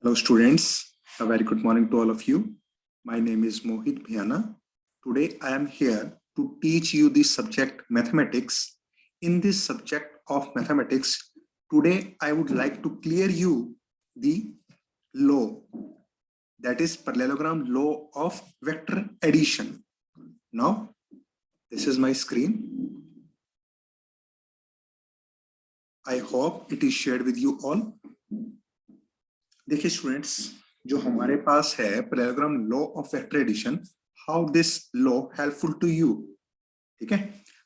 Hello students, a very good morning to all of you. My name is Mohit Bhiana. Today I am here to teach you the subject mathematics. In this subject of mathematics, today I would like to clear you the law, that is parallelogram law of vector addition. Now, this is my screen. I hope it is shared with you all. देखिए students, जो हमारे पास है parallelogram law of vector addition, how this law helpful to you. ठीक है,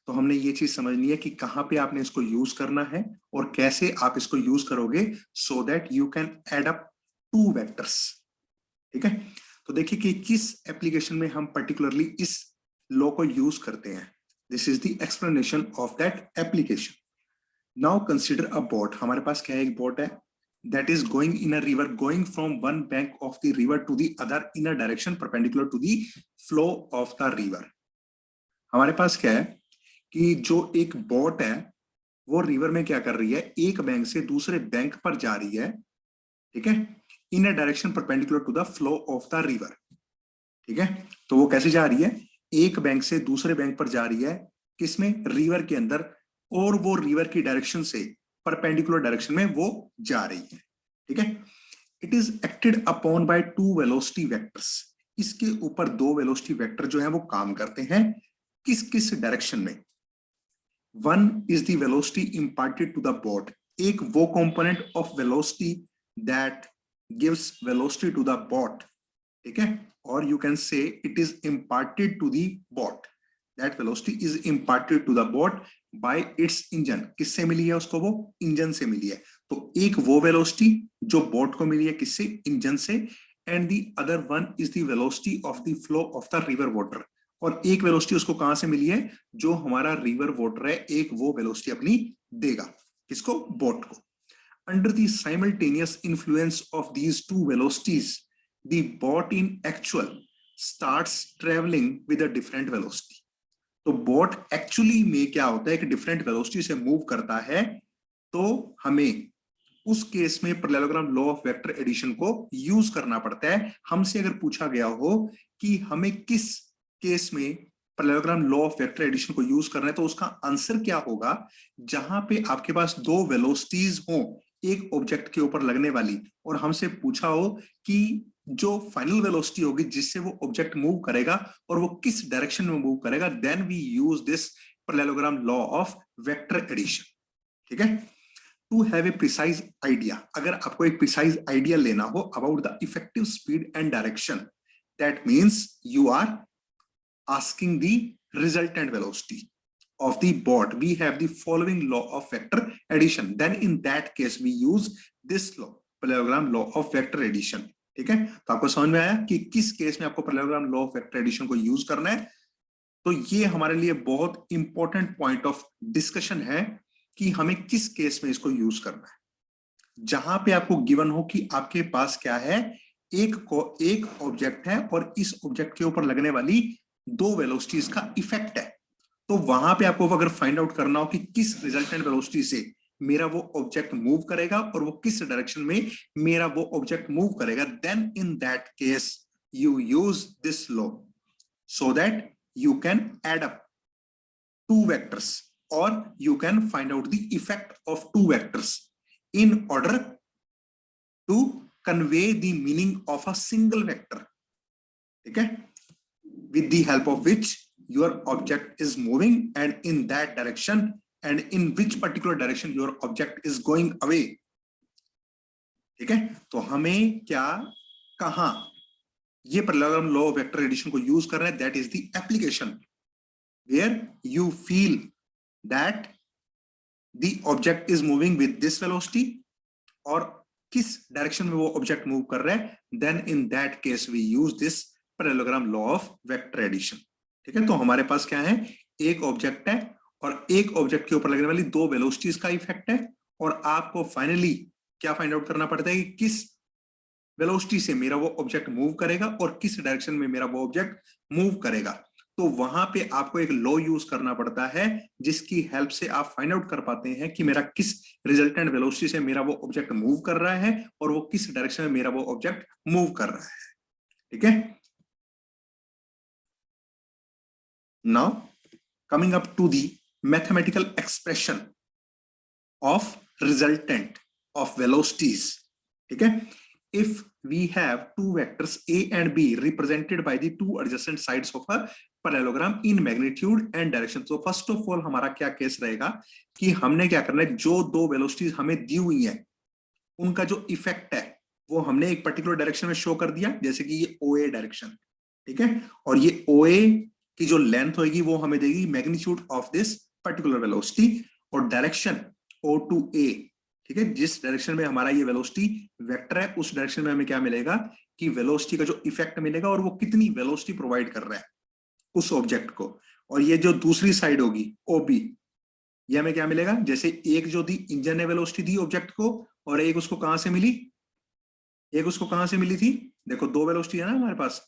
तो हमने ये चीज समझनी है कि कहां पे आपने इसको यूज करना है और कैसे आप इसको यूज करोगे so that you can add up two vectors. ठीक है, तो देखिए कि किस एप्लीकेशन में हम पर्टिकुलरली इस लॉ को यूज करते हैं। This is the explanation of that application. Now consider a boat. हमारे पास क्या है, एक बोट है that is going in a river, going from one bank of the river to the other in a direction perpendicular to the flow of the river। हमारे पास क्या है कि जो एक बोट है वो रिवर में क्या कर रही है, एक बैंक से दूसरे बैंक पर जा रही है। ठीक है, in a direction perpendicular to the flow of the river. ठीक है, तो वो कैसे जा रही है, एक बैंक से दूसरे बैंक पर जा रही है, किसमें, रिवर के अंदर, और वो रिवर की डायरेक्शन से परपेंडिकुलर डायरेक्शन में वो जा रही है। ठीक है, it is acted upon by two velocity vectors. इसके ऊपर दो वेलोसिटी वेक्टर जो है वो काम करते हैं, किस किस डायरेक्शन में। One is the velocity imparted to the boat, एक वो component of velocity that gives velocity to the boat. ठीक है, और you can say it is imparted to the boat, that velocity is imparted to the boat by its engine. किससे मिली है उसको, वो इंजन से मिली है। तो एक वो वेलोसिटी जो बोट को मिली है, किससे, इंजन से, and the other one is the velocity of the flow of the river water. और एक वेलोसिटी उसको कहां से मिली है, जो हमारा रिवर वाटर है, एक वो वेलोसिटी अपनी देगा, किसको, बोट को। Under the simultaneous influence of these two velocities the boat in actual starts travelling with a different velocity. तो बोट एक्चुअली में क्या होता है, एक डिफरेंट वेलोसिटी से मूव करता है। तो हमें उस केस में parallelogram law of vector addition को यूज करना पड़ता है। हमसे अगर पूछा गया हो कि हमें किस केस में parallelogram law of vector addition को यूज करना है, तो उसका आंसर क्या होगा, जहां पे आपके पास दो वेलोसिटीज हो एक ऑब्जेक्ट के ऊपर लगने वाली, और हमसे पूछा हो कि जो फाइनल वेलोसिटी होगी जिससे वो ऑब्जेक्ट मूव करेगा और वो किस डायरेक्शन में मूव करेगा, then we use this parallelogram law of vector addition. ठीक है, to have a precise idea, अगर आपको एक प्रिसाइज आइडिया लेना हो about the effective speed and direction, that means you are asking the resultant velocity of the boat, we have the following law of vector addition, then in that case we use this law, parallelogram law of vector addition। ठीक है, तो आपको समझ में आया कि किस case में आपको parallelogram law of vector addition को यूज करना है। तो ये हमारे लिए बहुत इंपॉर्टेंट पॉइंट ऑफ डिस्कशन है कि हमें किस केस में इसको यूज करना है। जहां पे आपको गिवन हो कि आपके पास क्या है, एक ऑब्जेक्ट है और इस ऑब्जेक्ट के ऊपर लगने वाली दो वेलोसिटीज का इफेक्ट है, तो वहां पे आपको अगर फाइंड आउट करना हो कि किस रिजल्टेंट वेलोसिटी से मेरा वो ऑब्जेक्ट मूव करेगा और वो किस डायरेक्शन में मेरा वो ऑब्जेक्ट मूव करेगा, then in that case you use this law so that you can add up two vectors और you can find out the effect of two vectors in order to convey the meaning of a single vector. ठीक है, with the help of which your object is moving and in that direction and in which particular direction your object is going away। ठीक है, तो हमें क्या, कहां ये parallelogram law of vector addition को यूज कर रहे हैं, that is the application where you feel that the object is moving with this velocity और किस डायरेक्शन में वो ऑब्जेक्ट मूव कर रहा है, then in that case we use this parallelogram law of vector addition. ठीक है, तो हमारे पास क्या है, एक ऑब्जेक्ट है और एक ऑब्जेक्ट के ऊपर लगने वाली दो वेलोसिटीज का इफेक्ट है, और आपको फाइनली क्या फाइंड आउट करना पड़ता है कि किस वेलोसिटी से मेरा वो ऑब्जेक्ट मूव करेगा और किस डायरेक्शन में मेरा वो ऑब्जेक्ट मूव करेगा। तो वहां पे आपको एक लॉ यूज करना पड़ता है जिसकी हेल्प से आप फाइंड आउट कर पाते हैं कि मेरा किस रिजल्टेंट वेलोसिटी से मेरा वो ऑब्जेक्ट मूव कर रहा है और वो किस डायरेक्शन में मेरा वो ऑब्जेक्ट मूव कर रहा है। ठीक है, now coming up to the mathematical expression of resultant of velocities. ठीक है, if we have two vectors a and b represented by the two adjacent sides of a parallelogram in magnitude and direction। तो first of all हमारा क्या case रहेगा कि हमने क्या करना है, जो दो वेलोसिटीज हमें दी हुई है उनका जो इफेक्ट है वो हमने एक पर्टिकुलर डायरेक्शन में शो कर दिया, जैसे कि ये ओ ए डायरेक्शन। ठीक है, और ये ओ ए की जो लेंथ होगी वो हमें देगी magnitude of this particular velocity, और डायरेक्शन ओ टू ए। ठीक है, जिस डायरेक्शन में हमारा ये वेलोसिटी वेक्टर है उस डायरेक्शन में हमें क्या मिलेगा कि वेलोसिटी का जो इफेक्ट मिलेगा और वो कितनी वेलोसिटी प्रोवाइड कर रहा है उस ऑब्जेक्ट को। और ये जो दूसरी साइड होगी ओबी, ये हमें क्या मिलेगा, जैसे एक जो दी इंजन ने वेलोसिटी दी ऑब्जेक्ट को और एक उसको कहां से मिली, एक उसको कहां से मिली थी, देखो दो वेलोसिटी है ना हमारे पास,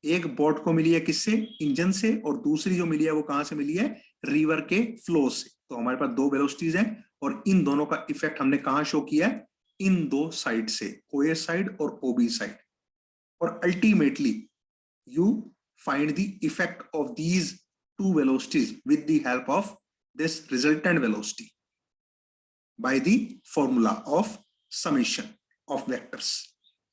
एक बोट को मिली है किससे, इंजन से, और दूसरी जो मिली है वो कहां से मिली है, रिवर के फ्लो से। तो हमारे पास दो वेलोसिटीज हैं और इन दोनों का इफेक्ट हमने कहां शो किया है, इन दो साइड से, ओए साइड और ओबी साइड। और ultimately you find the effect of these two velocities with the help of this resultant velocity by the formula of summation of vectors.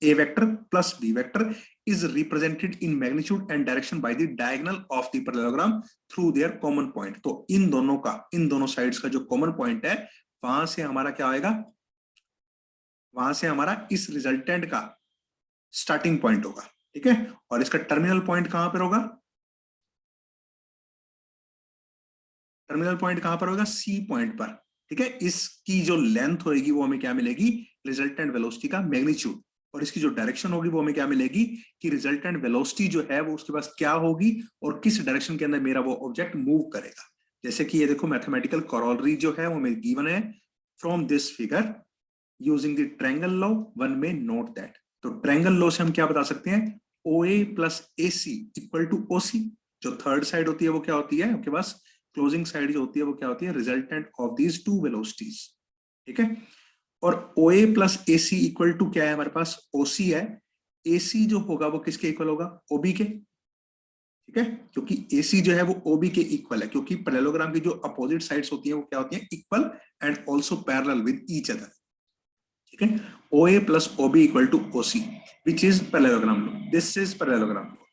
A vector plus B vector is represented in magnitude and direction by the diagonal of the parallelogram through their common point। तो इन दोनों का, इन दोनों sides का जो common point है वहां से हमारा क्या आएगा, वहां से हमारा इस रिजल्टेंट का स्टार्टिंग पॉइंट होगा। ठीक है, और इसका टर्मिनल पॉइंट कहां पर होगा, टर्मिनल पॉइंट कहां पर होगा, सी पॉइंट पर। ठीक है, इसकी जो लेंथ होगी वो हमें क्या मिलेगी, रिजल्टेंट वेलोसिटी का मैग्नीट्यूड, और इसकी जो डायरेक्शन होगी वो हमें क्या मिलेगी कि रिजल्टेंट वेलोसिटी जो है वो उसके पास क्या होगी और किस डायरेक्शन के अंदर मेरा वो ऑब्जेक्ट मूव करेगा। जैसे कि ये देखो मैथमेटिकल कॉरोलरी जो है वो हमें गिवन है from this figure using the triangle law, one में नोट दैट। तो ट्रायंगल लॉ से हम क्या बता सकते हैं, OA plus AC equal to OC। जो थर्ड साइड होती है वो क्या होती है आपके पास, क्लोजिंग साइड जो होती है वो क्या होती है, resultant of these two velocities. ठीक है, और OA plus AC equal to क्या है हमारे पास, OC है। AC जो होगा वो किसके इक्वल होगा, OB के। ठीक है, क्योंकि AC जो है वो OB के इक्वल है, क्योंकि पैरेललोग्राम की जो अपोजिट साइड्स होती हैं वो क्या होती हैं, equal and also parallel with each other. ठीक है, OA plus OB equal to OC which is parallelogram law, this is parallelogram law.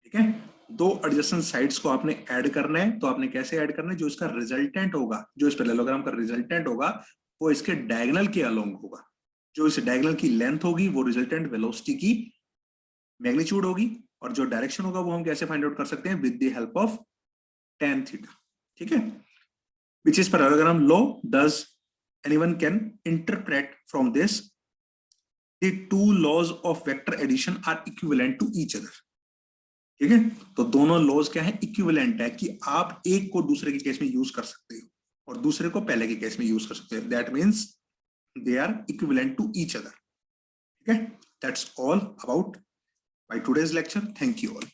ठीक है, दो एडजेसेंट साइड्स को आपने ऐड करना है, तो आपने कैसे ऐड करना है, जो इसका रिजल्टेंट होगा, जो इस पैरेललोग्राम का रिजल्टेंट होगा वो इसके डायगोनल के अलोंग होगा। जो इस डायगोनल की लेंथ होगी वो रिजल्टेंट वेलोसिटी की मैग्नीट्यूड होगी, और जो डायरेक्शन होगा वो हम कैसे फाइंड आउट कर सकते हैं, with the help of tan theta. ठीक है, विच is parallelogram law, does anyone can interpret from this the two laws of vector addition are equivalent to each other। ठीक है, तो दोनों लॉज क्या है, इक्विवेलेंट है, कि आप एक को दूसरे के केस में यूज कर सकते हो और दूसरे को पहले के केस में यूज कर सकते हो, that means they are equivalent to each other. ठीक है, that's all about my today's lecture, thank you all.